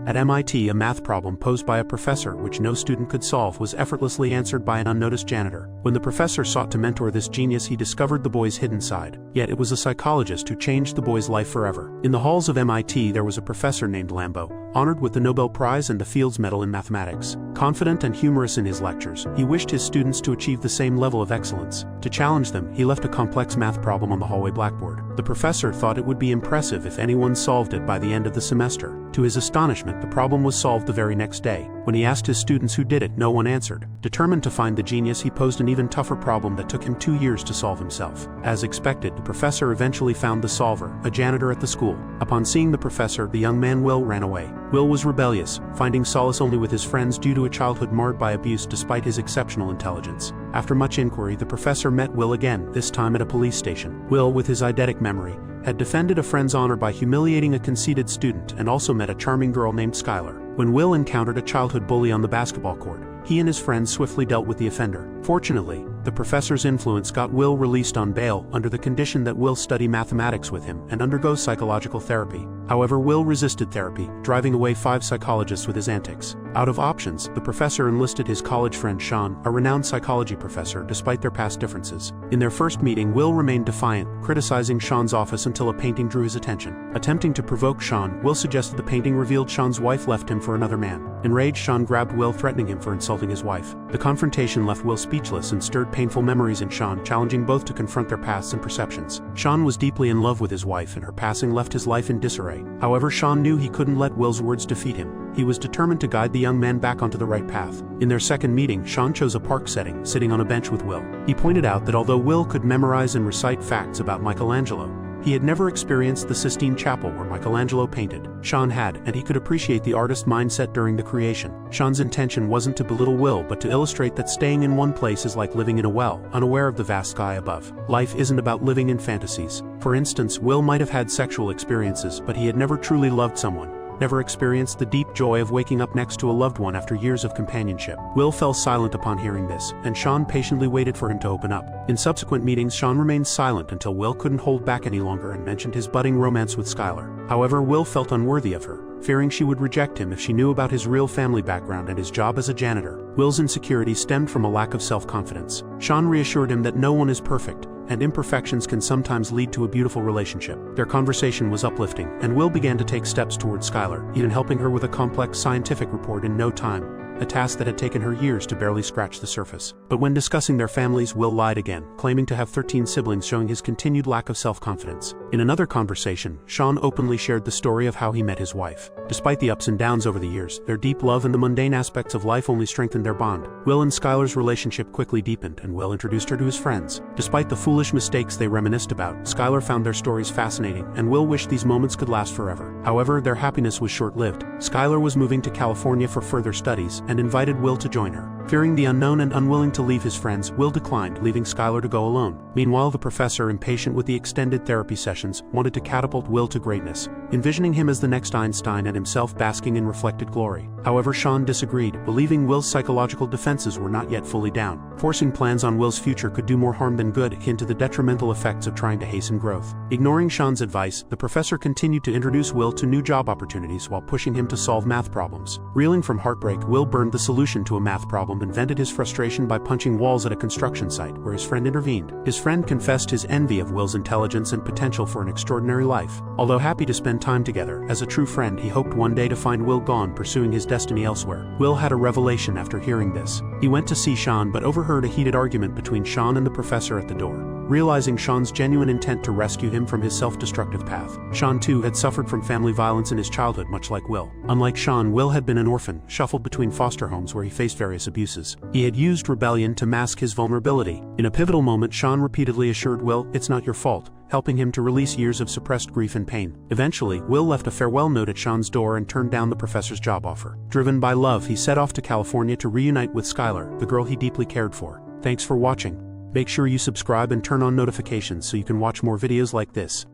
At MIT, a math problem posed by a professor which no student could solve was effortlessly answered by an unnoticed janitor. When the professor sought to mentor this genius, he discovered the boy's hidden side. Yet it was a psychologist who changed the boy's life forever. In the halls of MIT, there was a professor named Lambo, honored with the Nobel Prize and the Fields Medal in mathematics. Confident and humorous in his lectures, he wished his students to achieve the same level of excellence. To challenge them, he left a complex math problem on the hallway blackboard. The professor thought it would be impressive if anyone solved it by the end of the semester. To his astonishment, the problem was solved the very next day. When he asked his students who did it, no one answered. Determined to find the genius, he posed an even tougher problem that took him 2 years to solve himself. As expected, the professor eventually found the solver, a janitor at the school. Upon seeing the professor, the young man Will ran away. Will was rebellious, finding solace only with his friends due to a childhood marred by abuse despite his exceptional intelligence. After much inquiry, the professor met Will again, this time at a police station. Will, with his eidetic memory, had defended a friend's honor by humiliating a conceited student and also met a charming girl named Skylar. When Will encountered a childhood bully on the basketball court, he and his friends swiftly dealt with the offender. Fortunately, the professor's influence got Will released on bail under the condition that Will study mathematics with him and undergo psychological therapy. However, Will resisted therapy, driving away 5 psychologists with his antics. Out of options, the professor enlisted his college friend Sean, a renowned psychology professor, despite their past differences. In their first meeting, Will remained defiant, criticizing Sean's office until a painting drew his attention. Attempting to provoke Sean, Will suggested the painting revealed Sean's wife left him for another man. Enraged, Sean grabbed Will, threatening him for insulting his wife. The confrontation left Will speechless and stirred painful memories in Sean, challenging both to confront their pasts and perceptions. Sean was deeply in love with his wife, and her passing left his life in disarray. However, Sean knew he couldn't let Will's words defeat him. He was determined to guide the young man back onto the right path. In their second meeting, Sean chose a park setting, sitting on a bench with Will. He pointed out that although Will could memorize and recite facts about Michelangelo, he had never experienced the Sistine Chapel where Michelangelo painted. Sean had, and he could appreciate the artist's mindset during the creation. Sean's intention wasn't to belittle Will, but to illustrate that staying in one place is like living in a well, unaware of the vast sky above. Life isn't about living in fantasies. For instance, Will might have had sexual experiences, but he had never truly loved someone. Never experienced the deep joy of waking up next to a loved one after years of companionship. Will fell silent upon hearing this, and Sean patiently waited for him to open up. In subsequent meetings, Sean remained silent until Will couldn't hold back any longer and mentioned his budding romance with Skylar. However, Will felt unworthy of her, fearing she would reject him if she knew about his real family background and his job as a janitor. Will's insecurity stemmed from a lack of self-confidence. Sean reassured him that no one is perfect, and imperfections can sometimes lead to a beautiful relationship. Their conversation was uplifting, and Will began to take steps towards Skylar, even helping her with a complex scientific report in no time, a task that had taken her years to barely scratch the surface. But when discussing their families, Will lied again, claiming to have 13 siblings, showing his continued lack of self-confidence. In another conversation, Sean openly shared the story of how he met his wife. Despite the ups and downs over the years, their deep love and the mundane aspects of life only strengthened their bond. Will and Skylar's relationship quickly deepened, and Will introduced her to his friends. Despite the foolish mistakes they reminisced about, Skylar found their stories fascinating, and Will wished these moments could last forever. However, their happiness was short-lived. Skylar was moving to California for further studies, and invited Will to join her. Fearing the unknown and unwilling to leave his friends, Will declined, leaving Skylar to go alone. Meanwhile, the professor, impatient with the extended therapy sessions, wanted to catapult Will to greatness, envisioning him as the next Einstein and himself basking in reflected glory. However, Sean disagreed, believing Will's psychological defenses were not yet fully down. Forcing plans on Will's future could do more harm than good, akin to the detrimental effects of trying to hasten growth. Ignoring Sean's advice, the professor continued to introduce Will to new job opportunities while pushing him to solve math problems. Reeling from heartbreak, Will burned the solution to a math problem and vented his frustration by punching walls at a construction site, where his friend intervened. His friend confessed his envy of Will's intelligence and potential for an extraordinary life. Although happy to spend time together, as a true friend, he hoped one day to find Will gone pursuing his destiny elsewhere. Will had a revelation after hearing this. He went to see Sean but overheard a heated argument between Sean and the professor at the door. Realizing Sean's genuine intent to rescue him from his self-destructive path, Sean too had suffered from family violence in his childhood, much like Will. Unlike Sean, Will had been an orphan, shuffled between foster homes where he faced various abuses. He had used rebellion to mask his vulnerability. In a pivotal moment, Sean repeatedly assured Will, "It's not your fault," helping him to release years of suppressed grief and pain. Eventually, Will left a farewell note at Sean's door and turned down the professor's job offer. Driven by love, he set off to California to reunite with Skylar, the girl he deeply cared for. Thanks for watching. Make sure you subscribe and turn on notifications so you can watch more videos like this.